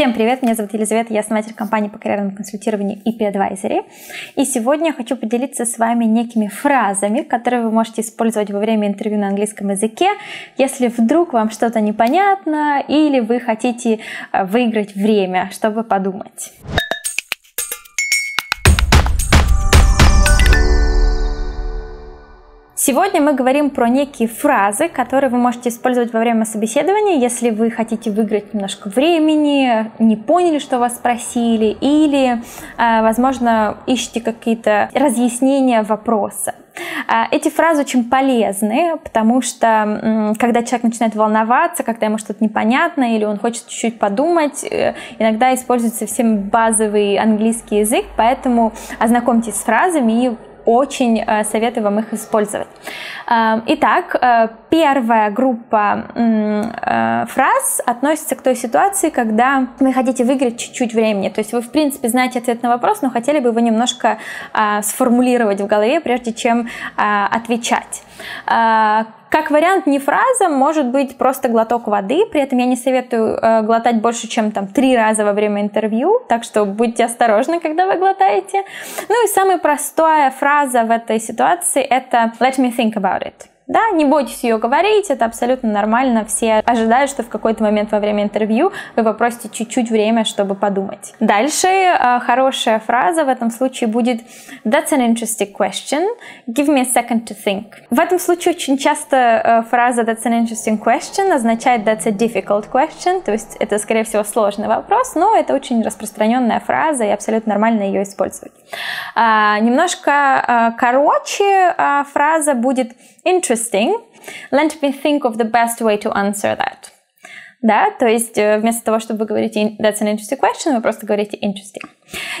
Всем привет, меня зовут Елизавета, я основатель компании по карьерному консультированию EP Advisory. И сегодня я хочу поделиться с вами некими фразами, которые вы можете использовать во время интервью на английском языке, если вдруг вам что-то непонятно или вы хотите выиграть время, чтобы подумать. Сегодня мы говорим про некие фразы, которые вы можете использовать во время собеседования, если вы хотите выиграть немножко времени, не поняли, что вас спросили, или, возможно, ищете какие-то разъяснения вопроса. Эти фразы очень полезны, потому что когда человек начинает волноваться, когда ему что-то непонятно или он хочет чуть-чуть подумать, иногда используется совсем базовый английский язык, поэтому ознакомьтесь с фразами и очень советую вам их использовать. Итак, первая группа фраз относится к той ситуации, когда вы хотите выиграть чуть-чуть времени. То есть вы, в принципе, знаете ответ на вопрос, но хотели бы его немножко сформулировать в голове, прежде чем отвечать. Как вариант, не фраза, может быть просто глоток воды, при этом я не советую глотать больше, чем 3 раза во время интервью, так что будьте осторожны, когда вы глотаете. Ну и самая простая фраза в этой ситуации — это «let me think about it». Да, не бойтесь ее говорить, это абсолютно нормально. Все ожидают, что в какой-то момент во время интервью вы попросите чуть-чуть время, чтобы подумать. Дальше хорошая фраза в этом случае будет «That's an interesting question. Give me a second to think». В этом случае очень часто фраза «That's an interesting question» означает «That's a difficult question», то есть это, скорее всего, сложный вопрос, но это очень распространенная фраза, и абсолютно нормально ее использовать. Немножко короче фраза будет «Interesting. Let me think of the best way to answer that». Да, то есть вместо того, чтобы вы говорите «That's an interesting question», вы просто говорите «interesting».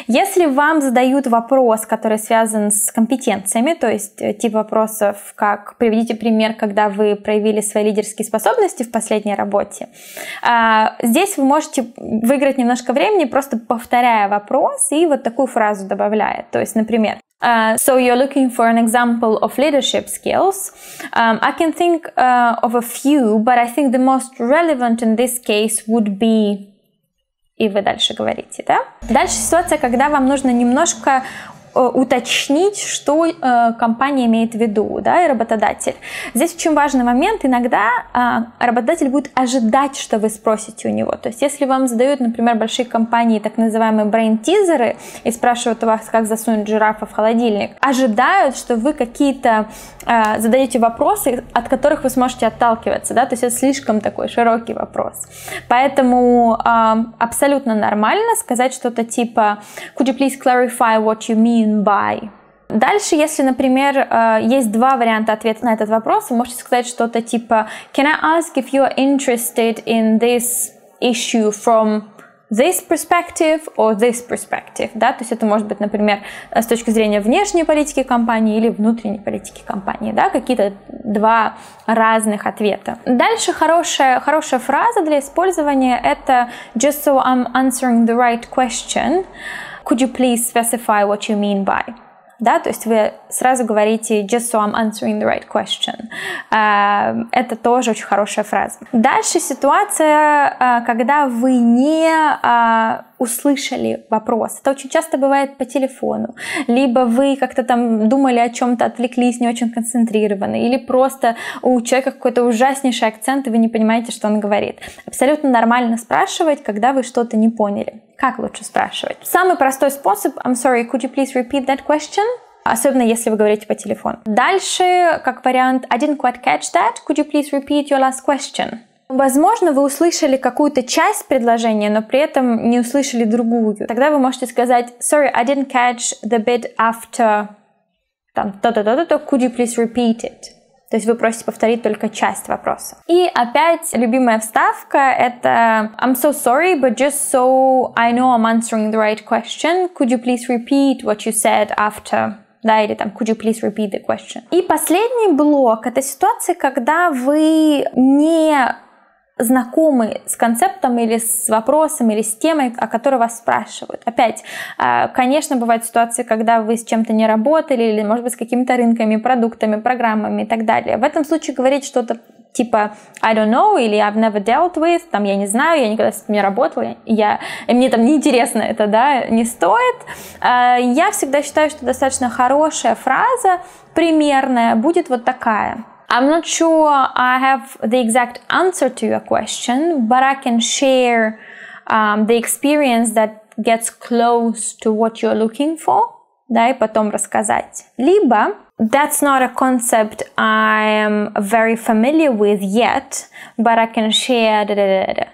Если вам задают вопрос, который связан с компетенциями, то есть тип вопросов, как «Приведите пример, когда вы проявили свои лидерские способности в последней работе», здесь вы можете выиграть немножко времени, просто повторяя вопрос и вот такую фразу добавляя. То есть, например, so you're looking for an example of leadership skills. I can think of a few, but I think the most relevant in this case would be... И вы дальше говорите, да? Дальше ситуация, когда вам нужно немножко уточнить, что компания имеет в виду, да, и работодатель. Здесь очень важный момент. Иногда работодатель будет ожидать, что вы спросите у него. То есть, если вам задают, например, большие компании так называемые брейн-тизеры и спрашивают у вас, как засунуть жирафа в холодильник, ожидают, что вы какие-то задаете вопросы, от которых вы сможете отталкиваться, да, то есть это слишком такой широкий вопрос. Поэтому абсолютно нормально сказать что-то типа «Could you please clarify what you mean by?» Дальше, если, например, есть 2 варианта ответа на этот вопрос, вы можете сказать что-то типа «Can I ask if you are interested in this issue from this perspective or this perspective?» Да? То есть это может быть, например, с точки зрения внешней политики компании или внутренней политики компании. Да? Какие-то 2 разных ответа. Дальше хорошая фраза для использования — это «Just so I'm answering the right question, could you please specify what you mean by?» Да, то есть вы сразу говорите «just so I'm answering the right question». Это тоже очень хорошая фраза. Дальше ситуация, когда вы не услышали вопрос. Это очень часто бывает по телефону. Либо вы как-то там думали о чем-то, отвлеклись, не очень концентрированы. Или просто у человека какой-то ужаснейший акцент, и вы не понимаете, что он говорит. Абсолютно нормально спрашивать, когда вы что-то не поняли. Как лучше спрашивать? Самый простой способ — I'm sorry, could you please repeat that question? Особенно если вы говорите по телефону. Дальше, как вариант, I didn't quite catch that. Could you please repeat your last question? Возможно, вы услышали какую-то часть предложения, но при этом не услышали другую. Тогда вы можете сказать «Sorry, I didn't catch the bit after...» «Could you please repeat it?» То есть вы просите повторить только часть вопроса. И опять любимая вставка — это «I'm so sorry, but just so I know I'm answering the right question, could you please repeat what you said after...» Да, или «Could you please repeat the question?» И последний блок — это ситуация, когда вы не знакомы с концептом или с вопросом, или с темой, о которой вас спрашивают. Опять, конечно, бывают ситуации, когда вы с чем-то не работали, или, может быть, с какими-то рынками, продуктами, программами и так далее. В этом случае говорить что-то типа I don't know или I've never dealt with, там я не знаю, я никогда с этим не работала, мне там неинтересно это, да, не стоит. Я всегда считаю, что достаточно хорошая фраза, примерная, будет вот такая. I'm not sure I have the exact answer to your question, but I can share the experience that gets close to what you're looking for, да, и потом рассказать. Либо that's not a concept I am very familiar with yet, but I can share,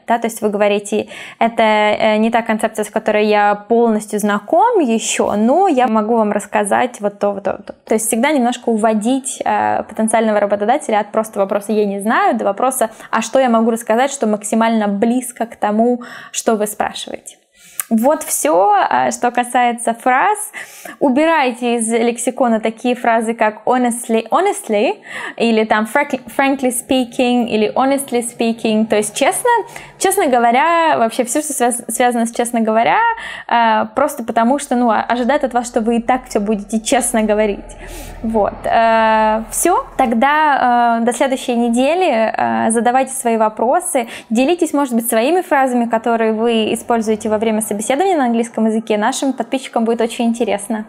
да, то есть вы говорите, это не та концепция, с которой я полностью знаком еще, но я могу вам рассказать вот то, вот то, вот то. То есть всегда немножко уводить потенциального работодателя от просто вопроса «я не знаю» до вопроса «а что я могу рассказать, что максимально близко к тому, что вы спрашиваете». Вот все, что касается фраз. Убирайте из лексикона такие фразы, как honestly, или там frankly speaking, или honestly speaking. То есть честно говоря, вообще все, что связано с честно говоря, просто потому что, ожидают от вас, что вы и так все будете честно говорить. Вот. Все. Тогда до следующей недели задавайте свои вопросы, делитесь, может быть, своими фразами, которые вы используете во время собеседования на английском языке. Нашим подписчикам будет очень интересно.